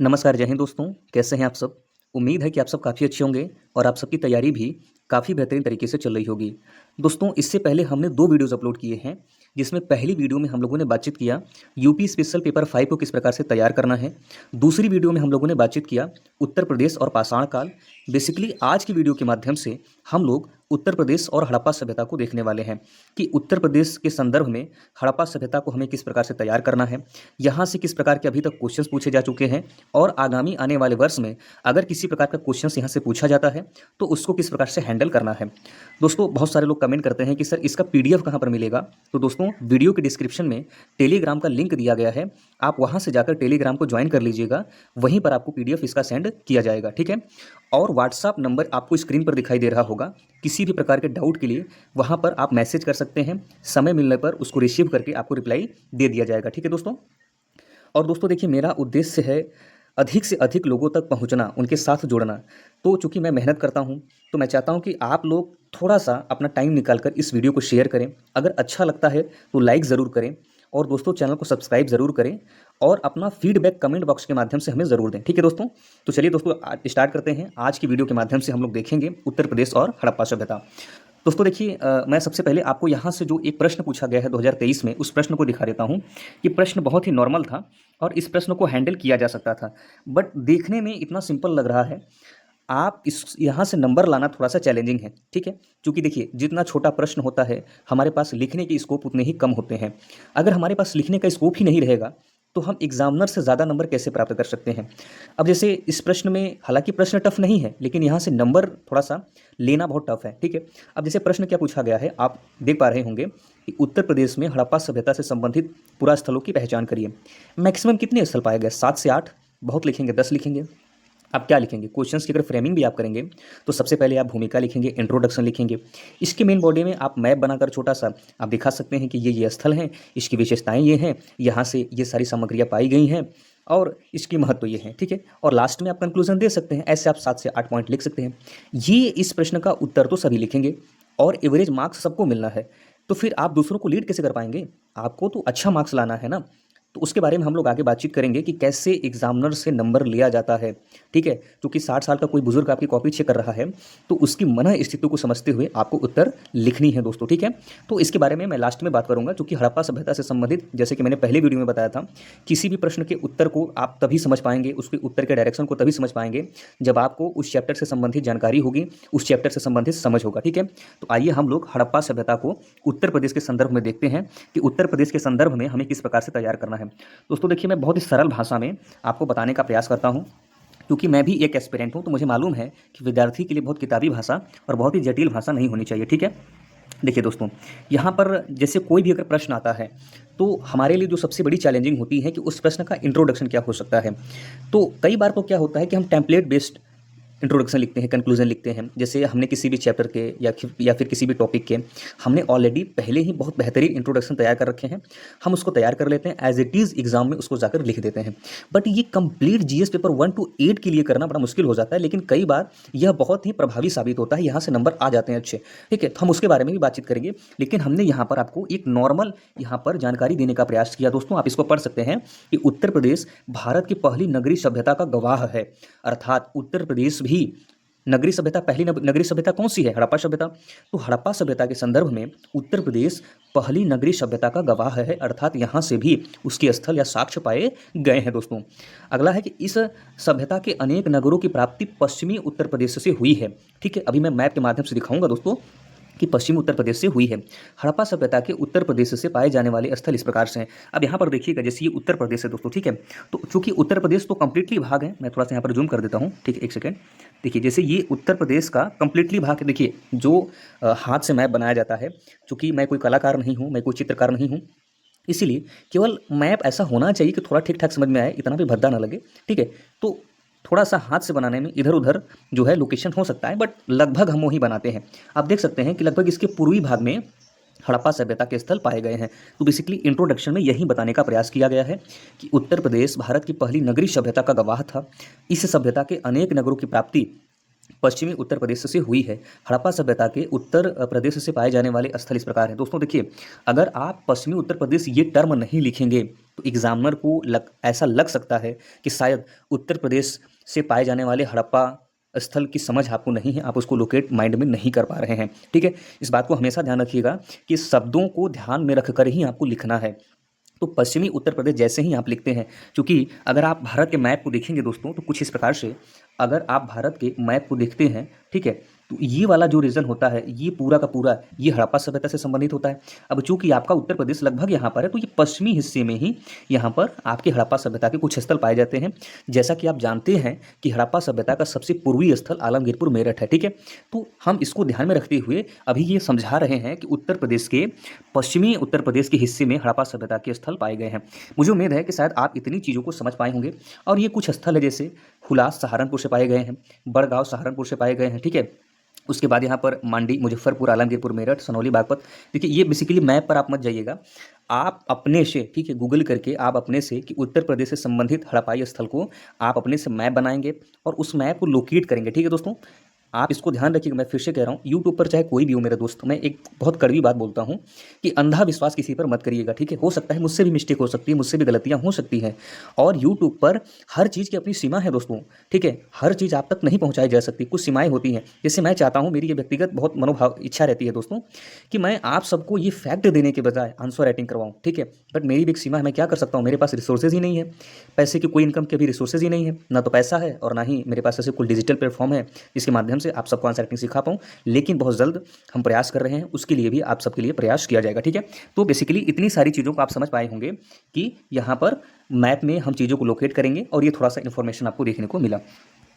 नमस्कार, जय हिंद दोस्तों। कैसे हैं आप सब? उम्मीद है कि आप सब काफ़ी अच्छे होंगे और आप सबकी तैयारी भी काफ़ी बेहतरीन तरीके से चल रही होगी। दोस्तों, इससे पहले हमने 2 वीडियोज़ अपलोड किए हैं, जिसमें पहली वीडियो में हम लोगों ने बातचीत किया यूपी स्पेशल पेपर 5 को किस प्रकार से तैयार करना है। दूसरी वीडियो में हम लोगों ने बातचीत किया उत्तर प्रदेश और पाषाण काल। बेसिकली आज की वीडियो के माध्यम से हम लोग उत्तर प्रदेश और हड़प्पा सभ्यता को देखने वाले हैं कि उत्तर प्रदेश के संदर्भ में हड़प्पा सभ्यता को हमें किस प्रकार से तैयार करना है, यहाँ से किस प्रकार के अभी तक क्वेश्चंस पूछे जा चुके हैं और आगामी आने वाले वर्ष में अगर किसी प्रकार का क्वेश्चंस यहाँ से पूछा जाता है तो उसको किस प्रकार से हैंडल करना है। दोस्तों, बहुत सारे लोग कमेंट करते हैं कि सर इसका पीडीएफ कहाँ पर मिलेगा। तो दोस्तों, वीडियो के डिस्क्रिप्शन में टेलीग्राम का लिंक दिया गया है, आप वहाँ से जाकर टेलीग्राम को ज्वाइन कर लीजिएगा, वहीं पर आपको पीडीएफ इसका सेंड किया जाएगा, ठीक है। और व्हाट्सअप नंबर आपको स्क्रीन पर दिखाई दे रहा होगा, किसी भी प्रकार के डाउट के लिए वहाँ पर आप मैसेज कर सकते हैं, समय मिलने पर उसको रिसीव करके आपको रिप्लाई दे दिया जाएगा, ठीक है दोस्तों। और दोस्तों देखिए, मेरा उद्देश्य है अधिक से अधिक लोगों तक पहुंचना, उनके साथ जुड़ना। तो चूंकि मैं मेहनत करता हूं तो मैं चाहता हूं कि आप लोग थोड़ा सा अपना टाइम निकाल कर इस वीडियो को शेयर करें। अगर अच्छा लगता है तो लाइक ज़रूर करें और दोस्तों चैनल को सब्सक्राइब ज़रूर करें और अपना फीडबैक कमेंट बॉक्स के माध्यम से हमें ज़रूर दें, ठीक है दोस्तों। तो चलिए दोस्तों, स्टार्ट करते हैं। आज की वीडियो के माध्यम से हम लोग देखेंगे उत्तर प्रदेश और हड़प्पा सभ्यता। दोस्तों देखिए, मैं सबसे पहले आपको यहाँ से जो एक प्रश्न पूछा गया है 2023 में, उस प्रश्न को दिखा देता हूँ। ये प्रश्न बहुत ही नॉर्मल था और इस प्रश्न को हैंडल किया जा सकता था, बट देखने में इतना सिंपल लग रहा है। आप इस यहाँ से नंबर लाना थोड़ा सा चैलेंजिंग है, ठीक है। क्योंकि देखिए, जितना छोटा प्रश्न होता है हमारे पास लिखने के स्कोप उतने ही कम होते हैं। अगर हमारे पास लिखने का स्कोप ही नहीं रहेगा तो हम एग्जामिनर से ज़्यादा नंबर कैसे प्राप्त कर सकते हैं। अब जैसे इस प्रश्न में, हालांकि प्रश्न टफ नहीं है, लेकिन यहाँ से नंबर थोड़ा सा लेना बहुत टफ है, ठीक है। अब जैसे प्रश्न क्या पूछा गया है, आप देख पा रहे होंगे कि उत्तर प्रदेश में हड़प्पा सभ्यता से संबंधित पुरा स्थलों की पहचान करिए। मैक्सिमम कितने स्थल पाए गए? 7 से 8। बहुत लिखेंगे 10 लिखेंगे। आप क्या लिखेंगे? क्वेश्चंस की अगर फ्रेमिंग भी आप करेंगे तो सबसे पहले आप भूमिका लिखेंगे, इंट्रोडक्शन लिखेंगे। इसके मेन बॉडी में आप मैप बनाकर छोटा सा आप दिखा सकते हैं कि ये स्थल हैं, इसकी विशेषताएं ये हैं, यहाँ से ये सारी सामग्रियाँ पाई गई हैं और इसकी महत्व ये है, ठीक है। और लास्ट में आप कंक्लूजन दे सकते हैं। ऐसे आप 7 से 8 पॉइंट लिख सकते हैं। ये इस प्रश्न का उत्तर तो सभी लिखेंगे और एवरेज मार्क्स सबको मिलना है, तो फिर आप दूसरों को लीड कैसे कर पाएंगे? आपको तो अच्छा मार्क्स लाना है ना। तो उसके बारे में हम लोग आगे बातचीत करेंगे कि कैसे एग्जामिनर से नंबर लिया जाता है, ठीक है। क्योंकि 60 साल का कोई बुजुर्ग आपकी कॉपी चेक कर रहा है तो उसकी मनः स्थिति को समझते हुए आपको उत्तर लिखनी है दोस्तों, ठीक है। तो इसके बारे में मैं लास्ट में बात करूंगा, क्योंकि हड़प्पा सभ्यता से संबंधित, जैसे कि मैंने पहले वीडियो में बताया था, किसी भी प्रश्न के उत्तर को आप तभी समझ पाएंगे, उसके उत्तर के डायरेक्शन को तभी समझ पाएंगे जब आपको उस चैप्टर से संबंधित जानकारी होगी, उस चैप्टर से संबंधित समझ होगा, ठीक है। तो आइए हम लोग हड़प्पा सभ्यता को उत्तर प्रदेश के संदर्भ में देखते हैं कि उत्तर प्रदेश के संदर्भ में हमें किस प्रकार से तैयार करना है। दोस्तों देखिए, मैं बहुत ही सरल भाषा में आपको बताने का प्रयास करता हूं, क्योंकि मैं भी एक एस्पिरेंट हूं, तो मुझे मालूम है कि विद्यार्थी के लिए बहुत किताबी भाषा और बहुत ही जटिल भाषा नहीं होनी चाहिए, ठीक है। देखिए दोस्तों, यहाँ पर जैसे कोई भी अगर प्रश्न आता है तो हमारे लिए जो सबसे बड़ी चैलेंजिंग होती है कि उस प्रश्न का इंट्रोडक्शन क्या हो सकता है। तो कई बार तो क्या होता है कि हम टेम्पलेट बेस्ड इंट्रोडक्शन लिखते हैं, कंक्लूजन लिखते हैं। जैसे हमने किसी भी चैप्टर के या फिर किसी भी टॉपिक के हमने ऑलरेडी पहले ही बहुत बेहतरीन इंट्रोडक्शन तैयार कर रखे हैं, हम उसको तैयार कर लेते हैं, एज इट इज़ एग्जाम में उसको जाकर लिख देते हैं। बट ये कंप्लीट जीएस पेपर 1 to 8 के लिए करना बड़ा मुश्किल हो जाता है, लेकिन कई बार यह बहुत ही प्रभावी साबित होता है, यहाँ से नंबर आ जाते हैं अच्छे, ठीक है। तो हम उसके बारे में भी बातचीत करेंगे, लेकिन हमने यहाँ पर आपको एक नॉर्मल यहाँ पर जानकारी देने का प्रयास किया। दोस्तों, आप इसको पढ़ सकते हैं कि उत्तर प्रदेश भारत की पहली नगरीय सभ्यता का गवाह है, अर्थात उत्तर प्रदेश भी नगरीय सभ्यता, पहली नगरीय सभ्यता कौन सी है? हड़प्पा सभ्यता। तो हड़प्पा सभ्यता के संदर्भ में उत्तर प्रदेश पहली नगरीय सभ्यता का गवाह है, अर्थात यहाँ से भी उसके स्थल या साक्ष्य पाए गए हैं दोस्तों। अगला है कि इस सभ्यता के अनेक नगरों की प्राप्ति पश्चिमी उत्तर प्रदेश से हुई है, ठीक है। अभी मैं मैप के माध्यम से दिखाऊंगा दोस्तों कि पश्चिमी उत्तर प्रदेश से हुई है। हड़प्पा सभ्यता के उत्तर प्रदेश से पाए जाने वाले स्थल इस प्रकार से हैं। अब यहाँ पर देखिएगा, जैसे ये उत्तर प्रदेश है दोस्तों, ठीक है। तो चूंकि उत्तर प्रदेश तो कंप्लीटली भाग है, मैं थोड़ा सा यहाँ पर जूम कर देता हूँ, ठीक है, एक सेकेंड। देखिए, जैसे ये उत्तर प्रदेश का कंप्लीटली भाग है। देखिए, जो हाथ से मैप बनाया जाता है, चूंकि मैं कोई कलाकार नहीं हूँ, मैं कोई चित्रकार नहीं हूँ, इसीलिए केवल मैप ऐसा होना चाहिए कि थोड़ा ठीक ठाक समझ में आए, इतना भी भद्दा ना लगे, ठीक है। तो थोड़ा सा हाथ से बनाने में इधर उधर जो है लोकेशन हो सकता है, बट लगभग हम वही बनाते हैं। आप देख सकते हैं कि लगभग इसके पूर्वी भाग में हड़प्पा सभ्यता के स्थल पाए गए हैं। तो बेसिकली इंट्रोडक्शन में यही बताने का प्रयास किया गया है कि उत्तर प्रदेश भारत की पहली नगरीय सभ्यता का गवाह था। इस सभ्यता के अनेक नगरों की प्राप्ति पश्चिमी उत्तर प्रदेश से हुई है। हड़प्पा सभ्यता के उत्तर प्रदेश से पाए जाने वाले स्थल इस प्रकार हैं। दोस्तों देखिए, अगर आप पश्चिमी उत्तर प्रदेश ये टर्म नहीं लिखेंगे तो एग्जामिनर को ऐसा लग सकता है कि शायद उत्तर प्रदेश से पाए जाने वाले हड़प्पा स्थल की समझ आपको नहीं है, आप उसको लोकेट माइंड में नहीं कर पा रहे हैं। ठीक है, इस बात को हमेशा ध्यान रखिएगा कि शब्दों को ध्यान में रखकर ही आपको लिखना है। तो पश्चिमी उत्तर प्रदेश जैसे ही आप लिखते हैं, क्योंकि अगर आप भारत के मैप को देखेंगे दोस्तों तो कुछ इस प्रकार से, अगर आप भारत के मैप को देखते हैं, ठीक है, तो ये वाला जो रीजन होता है ये पूरा का पूरा ये हड़प्पा सभ्यता से संबंधित होता है। अब चूंकि आपका उत्तर प्रदेश लगभग यहाँ पर है तो ये पश्चिमी हिस्से में ही यहाँ पर आपके हड़प्पा सभ्यता के कुछ स्थल पाए जाते हैं। जैसा कि आप जानते हैं कि हड़प्पा सभ्यता का सबसे पूर्वी स्थल आलमगीरपुर मेरठ है। ठीक है, तो हम इसको ध्यान में रखते हुए अभी ये समझा रहे हैं कि उत्तर प्रदेश के पश्चिमी उत्तर प्रदेश के हिस्से में हड़प्पा सभ्यता के स्थल पाए गए हैं। मुझे उम्मीद है कि शायद आप इतनी चीज़ों को समझ पाए होंगे। और ये कुछ स्थल है, जैसे हुलास सहारनपुर से पाए गए हैं, बड़गांव सहारनपुर से पाए गए हैं। ठीक है, उसके बाद यहाँ पर मांडी, मुजफ्फरपुर, आलमगीरपुर, मेरठ, सनौली, बागपत। देखिए, ये बेसिकली मैप पर आप मत जाइएगा, आप अपने से, ठीक है, गूगल करके आप अपने से कि उत्तर प्रदेश से संबंधित हड़प्पाई स्थल को आप अपने से मैप बनाएंगे और उस मैप को लोकेट करेंगे। ठीक है दोस्तों, आप इसको ध्यान रखिएगा। मैं फिर से कह रहा हूँ, यूट्यूब पर चाहे कोई भी हो मेरा दोस्त, मैं एक बहुत कड़वी बात बोलता हूँ कि अंधा विश्वास किसी पर मत करिएगा। ठीक है, हो सकता है मुझसे भी मिस्टेक हो सकती है, मुझसे भी गलतियाँ हो सकती हैं, और यूट्यूब पर हर चीज़ की अपनी सीमा है दोस्तों। ठीक है, हर चीज़ आप तक नहीं पहुँचाई जा सकती, कुछ सीमाएँ होती हैं। जैसे मैं चाहता हूँ, मेरी ये व्यक्तिगत बहुत मनोभाव इच्छा रहती है दोस्तों कि मैं आप सबको ये फैक्ट देने के बजाय आंसर राइटिंग करवाऊँ। ठीक है, बट मेरी भी एक सीमा है, मैं क्या कर सकता हूँ, मेरे पास रिसोर्सेज ही नहीं है, पैसे की कोई इनकम के भी रिसोर्सेज ही नहीं है, ना तो पैसा है और ना ही मेरे पास ऐसे कोई डिजिटल प्लेटफॉर्म है जिसके माध्यम से आप सबको आंसर राइटिंग सिखा पाऊँ। लेकिन बहुत जल्द हम प्रयास कर रहे हैं, उसके लिए भी आप सबके लिए प्रयास किया जाएगा। ठीक है, तो बेसिकली इतनी सारी चीज़ों को आप समझ पाए होंगे कि यहाँ पर मैप में हम चीज़ों को लोकेट करेंगे और ये थोड़ा सा इन्फॉर्मेशन आपको देखने को मिला।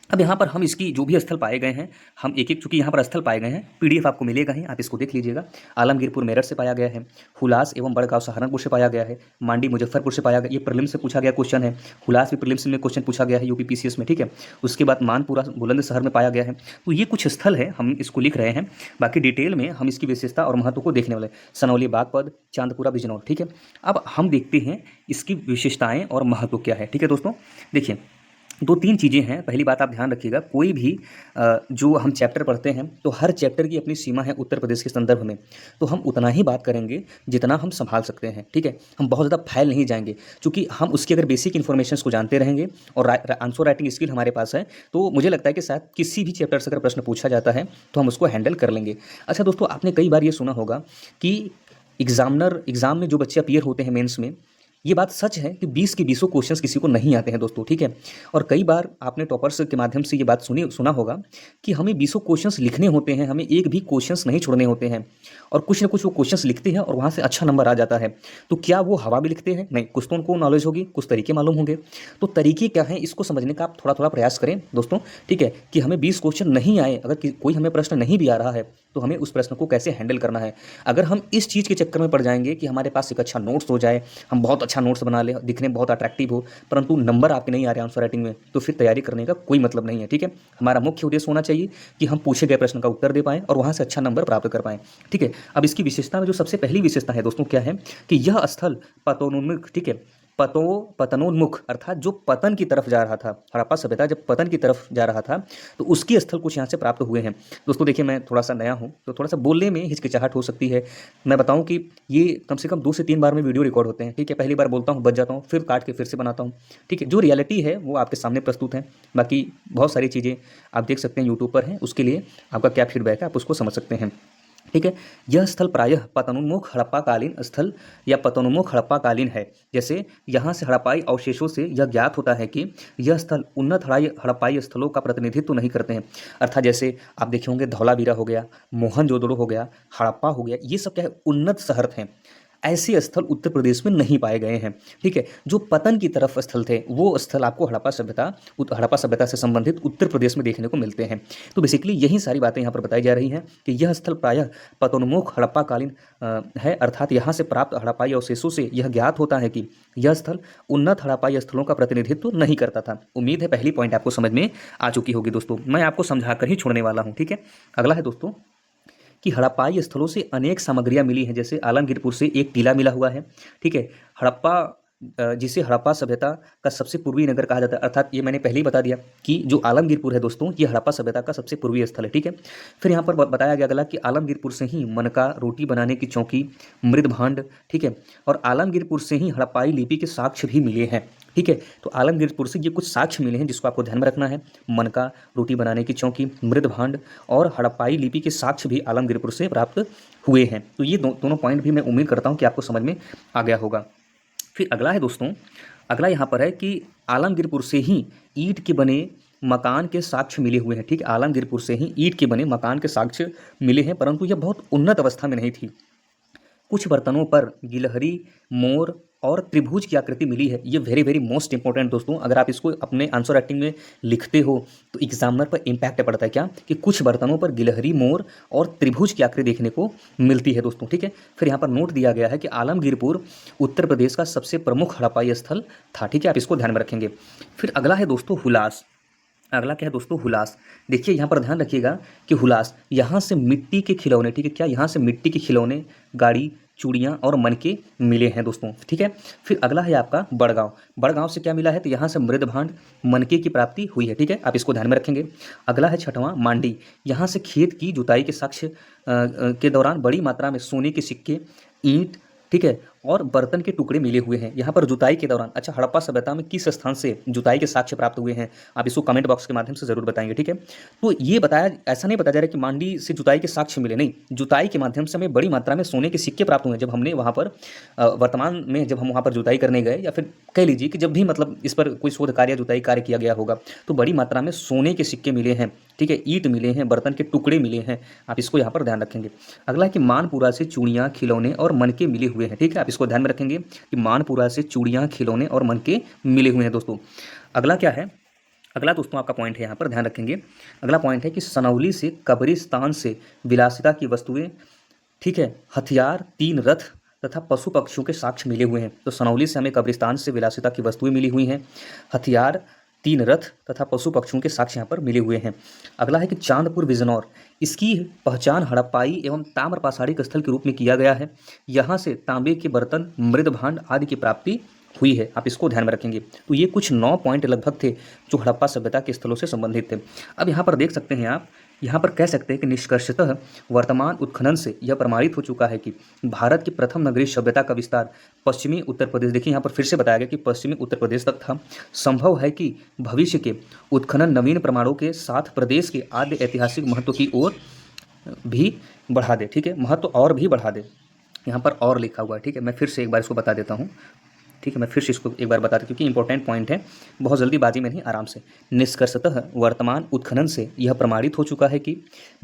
अब यहाँ पर हम इसकी जो भी स्थल पाए गए हैं, हम एक एक, चूंकि यहाँ पर स्थल पाए गए हैं, पीडीएफ आपको मिलेगा ही, आप इसको देख लीजिएगा। आलमगीरपुर मेरठ से पाया गया है, हुलास एवं बड़गांव सहारनपुर से पाया गया है, मांडी मुजफ्फरपुर से पाया गया, ये प्रीलिम्स से पूछा गया क्वेश्चन है, हुलास भी प्रीलिम्स में क्वेश्चन पूछा गया है यूपी पीसीएस में। ठीक है, उसके बाद मानपुरा बुलंदशहर में पाया गया है। तो ये कुछ स्थल है, हम इसको लिख रहे हैं, बाकी डिटेल में हम इसकी विशेषता और महत्व को देखने वाले। सनौली, बागपत, चांदपुरा, बिजनौर। ठीक है, अब हम देखते हैं इसकी विशेषताएं और महत्व क्या है। ठीक है दोस्तों, देखिए, दो तीन चीज़ें हैं। पहली बात आप ध्यान रखिएगा, कोई भी जो हम चैप्टर पढ़ते हैं तो हर चैप्टर की अपनी सीमा है उत्तर प्रदेश के संदर्भ में, तो हम उतना ही बात करेंगे जितना हम संभाल सकते हैं। ठीक है, हम बहुत ज़्यादा फैल नहीं जाएंगे, क्योंकि हम उसकी अगर बेसिक इन्फॉर्मेशन को जानते रहेंगे और आंसर राइटिंग स्किल हमारे पास है, तो मुझे लगता है कि शायद किसी भी चैप्टर से अगर प्रश्न पूछा जाता है तो हम उसको हैंडल कर लेंगे। अच्छा दोस्तों, आपने कई बार ये सुना होगा कि एग्ज़ाम में जो बच्चे अपीयर होते हैं मेंस में, ये बात सच है कि 20 के 20 क्वेश्चंस किसी को नहीं आते हैं दोस्तों। ठीक है, और कई बार आपने टॉपर्स के माध्यम से ये बात सुना होगा कि हमें 20 क्वेश्चंस लिखने होते हैं, हमें एक भी क्वेश्चंस नहीं छोड़ने होते हैं, और कुछ ना कुछ वो क्वेश्चंस लिखते हैं और वहाँ से अच्छा नंबर आ जाता है। तो क्या वो हवा में लिखते हैं? नहीं, कुछ तो उनको नॉलेज होगी, कुछ तरीके मालूम होंगे। तो तरीके क्या हैं, इसको समझने का आप थोड़ा थोड़ा प्रयास करें दोस्तों। ठीक है, कि हमें 20 क्वेश्चन नहीं आए, अगर कोई हमें प्रश्न नहीं भी आ रहा है तो हमें उस प्रश्न को कैसे हैंडल करना है। अगर हम इस चीज़ के चक्कर में पड़ जाएंगे कि हमारे पास एक अच्छा नोट्स हो जाए, हम बहुत अच्छा नोट्स बना लें, दिखने में बहुत अट्रैक्टिव हो, परंतु नंबर आपके नहीं आ रहे आंसर राइटिंग में, तो फिर तैयारी करने का कोई मतलब नहीं है। ठीक है, हमारा मुख्य उद्देश्य होना चाहिए कि हम पूछे गए प्रश्न का उत्तर दे पाएं और वहाँ से अच्छा नंबर प्राप्त कर पाएं। ठीक है, अब इसकी विशेषता में जो सबसे पहली विशेषता है दोस्तों क्या है कि यह स्थल पतोन्मुख, ठीक है, पतनोन्मुख अर्थात जो पतन की तरफ जा रहा था, हड़प्पा सभ्यता जब पतन की तरफ जा रहा था तो उसके स्थल कुछ यहाँ से प्राप्त हुए हैं। दोस्तों देखिए, मैं थोड़ा सा नया हूँ तो थोड़ा सा बोलने में हिचकिचाहट हो सकती है। मैं बताऊँ कि ये कम से कम 2 से 3 बार में वीडियो रिकॉर्ड होते हैं। ठीक है, पहली बार बोलता हूँ, बच जाता हूँ, फिर काट के फिर से बनाता हूँ। ठीक है, जो रियलिटी है वो आपके सामने प्रस्तुत है। बाकी बहुत सारी चीज़ें आप देख सकते हैं यूट्यूब पर हैं, उसके लिए आपका क्या फीडबैक है आप उसको समझ सकते हैं। ठीक है, यह स्थल प्रायः पतनोन्मुख हड़प्पाकालीन स्थल या पतनोन्मुख हड़प्पाकालीन है। जैसे यहाँ से हड़प्पाई अवशेषों से यह ज्ञात होता है कि यह स्थल उन्नत हड़प्पाई स्थलों का प्रतिनिधित्व नहीं करते हैं। अर्थात जैसे आप देखे होंगे धौलावीरा हो गया, मोहनजोदड़ो हो गया, हड़प्पा हो गया, ये सब क्या है, उन्नत शहर थे। ऐसे स्थल उत्तर प्रदेश में नहीं पाए गए हैं। ठीक है, जो पतन की तरफ स्थल थे वो स्थल आपको हड़प्पा सभ्यता से संबंधित उत्तर प्रदेश में देखने को मिलते हैं। तो बेसिकली यही सारी बातें यहाँ पर बताई जा रही हैं कि यह स्थल प्रायः पतोन्मुख हड़प्पाकालीन है, अर्थात यहाँ से प्राप्त हड़प्पाई अवशेषों से यह ज्ञात होता है कि यह स्थल उन्नत हड़प्पाई स्थलों का प्रतिनिधित्व नहीं करता था। उम्मीद है पहली पॉइंट आपको समझ में आ चुकी होगी दोस्तों, मैं आपको समझा कर ही छोड़ने वाला हूँ। ठीक है, अगला है दोस्तों कि हड़प्पाई स्थलों से अनेक सामग्रियां मिली हैं। जैसे आलमगीरपुर से एक टीला मिला हुआ है। ठीक है, हड़प्पा जिसे हड़प्पा सभ्यता का सबसे पूर्वी नगर कहा जाता है। अर्थात ये मैंने पहले ही बता दिया कि जो आलमगीरपुर है दोस्तों, ये हड़प्पा सभ्यता का सबसे पूर्वी स्थल है। ठीक है, फिर यहाँ पर बताया गया अगला कि आलमगीरपुर से ही मनका, रोटी बनाने की चौकी, मृद भांड, ठीक है, और आलमगीरपुर से ही हड़प्पाई लिपि के साक्ष्य भी मिले हैं। ठीक है, तो आलमगीरपुर से ये कुछ साक्ष्य मिले हैं जिसको आपको ध्यान में रखना है। मनका, रोटी बनाने की चौकी, मृद भांड और हड़प्पाई लिपि के साक्ष्य भी आलमगीरपुर से प्राप्त हुए हैं। तो ये दोनों पॉइंट भी मैं उम्मीद करता हूँ कि आपको समझ में आ गया होगा। फिर अगला है दोस्तों, अगला यहाँ पर है कि आलमगीरपुर से ही ईंट के बने मकान के साक्ष्य मिले हुए हैं। ठीक है, आलमगीरपुर से ही ईंट के बने मकान के साक्ष्य मिले हैं, परंतु यह बहुत उन्नत अवस्था में नहीं थी। कुछ बर्तनों पर गिलहरी, मोर और त्रिभुज की आकृति मिली है। ये वेरी वेरी मोस्ट इंपॉर्टेंट दोस्तों, अगर आप इसको अपने आंसर राइटिंग में लिखते हो तो एग्जामिनर पर इम्पैक्ट पड़ता है क्या, कि कुछ बर्तनों पर गिलहरी, मोर और त्रिभुज की आकृति देखने को मिलती है दोस्तों। ठीक है, फिर यहाँ पर नोट दिया गया है कि आलमगीरपुर उत्तर प्रदेश का सबसे प्रमुख हड़प्पाई स्थल था। ठीक है, आप इसको ध्यान में रखेंगे। फिर अगला है दोस्तों हुलास। अगला क्या है दोस्तों, हुलास। देखिए यहाँ पर ध्यान रखिएगा कि हुलास, यहाँ से मिट्टी के खिलौने, ठीक है, क्या यहाँ से मिट्टी के खिलौने, गाड़ी, चूड़ियाँ और मनके मिले हैं दोस्तों। ठीक है, फिर अगला है आपका बड़गांव। बड़गांव से क्या मिला है, तो यहाँ से मृद भांड, मनके की प्राप्ति हुई है। ठीक है, आप इसको ध्यान में रखेंगे। अगला है छठवां मांडी। यहाँ से खेत की जुताई के साक्ष्य के दौरान बड़ी मात्रा में सोने के सिक्के, ईंट, ठीक है, और बर्तन के टुकड़े मिले हुए हैं। यहाँ पर जुताई के दौरान, अच्छा, हड़प्पा सभ्यता में किस स्थान से जुताई के साक्ष्य प्राप्त हुए हैं, आप इसको कमेंट बॉक्स के माध्यम से जरूर बताएंगे। ठीक है, तो ये बताया, ऐसा नहीं बताया जा रहा कि मांडी से जुताई के साक्ष्य मिले, नहीं, जुताई के माध्यम से हमें बड़ी मात्रा में सोने के सिक्के प्राप्त हुए। जब हमने वहाँ पर वर्तमान में जब हम वहाँ पर जुताई करने गए, या फिर कह लीजिए कि जब भी मतलब इस पर कोई शोध कार्य, जुताई कार्य किया गया होगा, तो बड़ी मात्रा में सोने के सिक्के मिले हैं। ठीक है, ईंट मिले हैं, बर्तन के टुकड़े मिले हैं, आप इसको यहाँ पर ध्यान रखेंगे। अगला है कि मानपुरा से चूड़ियाँ, खिलौने और मनके मिले हुए हैं। ठीक है, आप इसको ध्यान में रखेंगे कि मानपुरा से चूड़ियाँ, खिलौने और मनके मिले हुए हैं दोस्तों। अगला क्या है, अगला दोस्तों आपका पॉइंट है, यहाँ पर ध्यान रखेंगे। अगला पॉइंट है कि सनौली से कब्रिस्तान से विलासिता की वस्तुएं, ठीक है, हथियार, 3 रथ तथा पशु पक्षियों के साक्ष्य मिले हुए हैं। तो सनौली से हमें कब्रिस्तान से विलासिता की वस्तुएं मिली हुई हैं, हथियार, 3 रथ तथा पशु पक्षियों के साक्ष्य यहाँ पर मिले हुए हैं। अगला है कि चांदपुर बिजनौर, इसकी पहचान हड़प्पाई एवं ताम्र पाषाणिक स्थल के रूप में किया गया है। यहाँ से तांबे के बर्तन, मृद भांड आदि की प्राप्ति हुई है, आप इसको ध्यान में रखेंगे। तो ये कुछ 9 पॉइंट लगभग थे जो हड़प्पा सभ्यता के स्थलों से संबंधित थे। अब यहाँ पर देख सकते हैं आप, यहाँ पर कह सकते हैं कि निष्कर्षतः वर्तमान उत्खनन से यह प्रमाणित हो चुका है कि भारत की प्रथम नगरीय सभ्यता का विस्तार पश्चिमी उत्तर प्रदेश, देखिए यहाँ पर फिर से बताया गया कि पश्चिमी उत्तर प्रदेश तक था। संभव है कि भविष्य के उत्खनन नवीन प्रमाणों के साथ प्रदेश के आद्य ऐतिहासिक महत्व की ओर भी बढ़ा दे। ठीक है, महत्व और भी बढ़ा दे, यहाँ पर और लिखा हुआ है। ठीक है, मैं फिर से एक बार इसको बता देता हूँ। ठीक है, मैं फिर से इसको एक बार बता दूं क्योंकि इंपॉर्टेंट पॉइंट है, बहुत जल्दीबाजी में नहीं, आराम से। निष्कर्षतः वर्तमान उत्खनन से यह प्रमाणित हो चुका है कि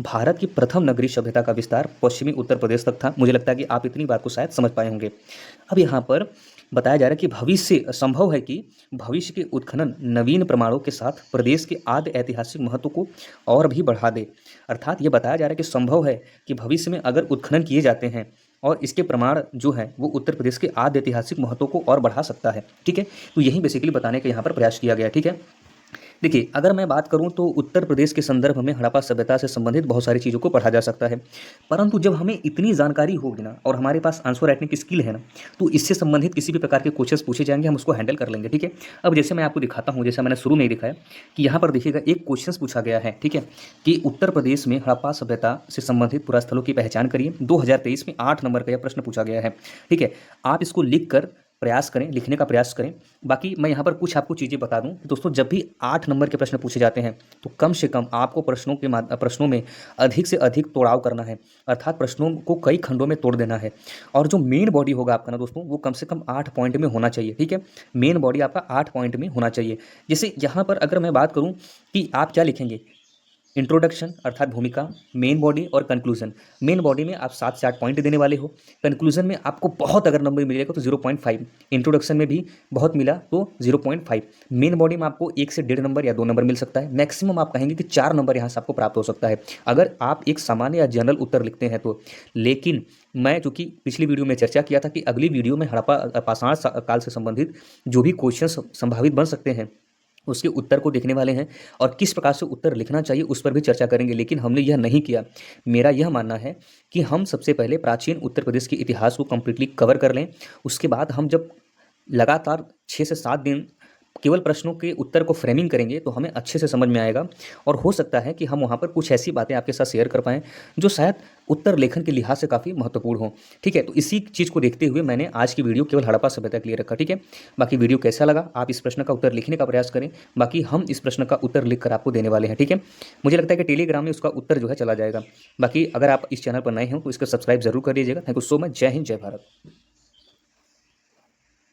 भारत की प्रथम नगरीय सभ्यता का विस्तार पश्चिमी उत्तर प्रदेश तक था। मुझे लगता है कि आप इतनी बात को शायद समझ पाए होंगे। अब यहाँ पर बताया जा रहा है कि भविष्य, संभव है कि भविष्य के उत्खनन नवीन प्रमाणों के साथ प्रदेश के आद्य ऐतिहासिक महत्व को और भी बढ़ा दे। अर्थात ये बताया जा रहा है कि संभव है कि भविष्य में अगर उत्खनन किए जाते हैं और इसके प्रमाण जो है वो उत्तर प्रदेश के आद्य ऐतिहासिक महत्व को और बढ़ा सकता है। ठीक है, तो यही बेसिकली बताने का यहाँ पर प्रयास किया गया। ठीक है, देखिए अगर मैं बात करूं तो उत्तर प्रदेश के संदर्भ में हड़प्पा सभ्यता से संबंधित बहुत सारी चीज़ों को पढ़ा जा सकता है, परंतु जब हमें इतनी जानकारी होगी ना और हमारे पास आंसर राइटिंग की स्किल है ना, तो इससे संबंधित किसी भी प्रकार के क्वेश्चंस पूछे जाएंगे, हम उसको हैंडल कर लेंगे। ठीक है, अब जैसे मैं आपको दिखाता हूँ, जैसे मैंने शुरू में ही दिखाया कि यहाँ पर देखिएगा एक क्वेश्चन पूछा गया है। ठीक है, कि उत्तर प्रदेश में हड़प्पा सभ्यता से संबंधित पुरास्थलों की पहचान करिए। 2023 में 8 नंबर का यह प्रश्न पूछा गया है। ठीक है, आप इसको लिख कर प्रयास करें, लिखने का प्रयास करें। बाकी मैं यहाँ पर कुछ आपको चीज़ें बता दूं दोस्तों, जब भी 8 नंबर के प्रश्न पूछे जाते हैं तो कम से कम आपको प्रश्नों में अधिक से अधिक तोड़ाव करना है, अर्थात प्रश्नों को कई खंडों में तोड़ देना है। और जो मेन बॉडी होगा आपका ना दोस्तों, वो कम से कम 8 पॉइंट में होना चाहिए। ठीक है, मेन बॉडी आपका 8 पॉइंट में होना चाहिए। जैसे यहाँ पर अगर मैं बात करूँ कि आप क्या लिखेंगे, इंट्रोडक्शन अर्थात भूमिका, मेन बॉडी और कंक्लूजन। मेन बॉडी में आप 7 से 8 पॉइंट देने वाले हो, कंक्लूजन में आपको बहुत अगर नंबर मिलेगा तो 0.5, इंट्रोडक्शन में भी बहुत मिला तो 0.5, मेन बॉडी में आपको 1 से 1.5 नंबर या 2 नंबर मिल सकता है। मैक्सिमम आप कहेंगे कि 4 नंबर यहाँ से आपको प्राप्त हो सकता है अगर आप एक सामान्य या जनरल उत्तर लिखते हैं तो। लेकिन मैं चूँकि पिछली वीडियो में चर्चा किया था कि अगली वीडियो में हड़प्पा पाषाण काल से संबंधित जो भी क्वेश्चन संभावित बन सकते हैं उसके उत्तर को देखने वाले हैं और किस प्रकार से उत्तर लिखना चाहिए उस पर भी चर्चा करेंगे, लेकिन हमने यह नहीं किया। मेरा यह मानना है कि हम सबसे पहले प्राचीन उत्तर प्रदेश के इतिहास को कम्प्लीटली कवर कर लें, उसके बाद हम जब लगातार 6 से 7 दिन केवल प्रश्नों के उत्तर को फ्रेमिंग करेंगे तो हमें अच्छे से समझ में आएगा और हो सकता है कि हम वहाँ पर कुछ ऐसी बातें आपके साथ शेयर कर पाएँ जो शायद उत्तर लेखन के लिहाज से काफ़ी महत्वपूर्ण हो। ठीक है, तो इसी चीज़ को देखते हुए मैंने आज की वीडियो केवल हड़प्पा सभ्यता के लिए रखा। ठीक है, बाकी वीडियो कैसा लगा आप इस प्रश्न का उत्तर लिखने का प्रयास करें, बाकी हम इस प्रश्न का उत्तर लिख कर आपको देने वाले हैं। ठीक है, मुझे लगता है कि टेलीग्राम में उसका उत्तर जो है चला जाएगा। बाकी अगर आप इस चैनल पर नए हो तो इसका सब्सक्राइब जरूर कर लीजिएगा। Thank you so much. जय हिंद, जय भारत।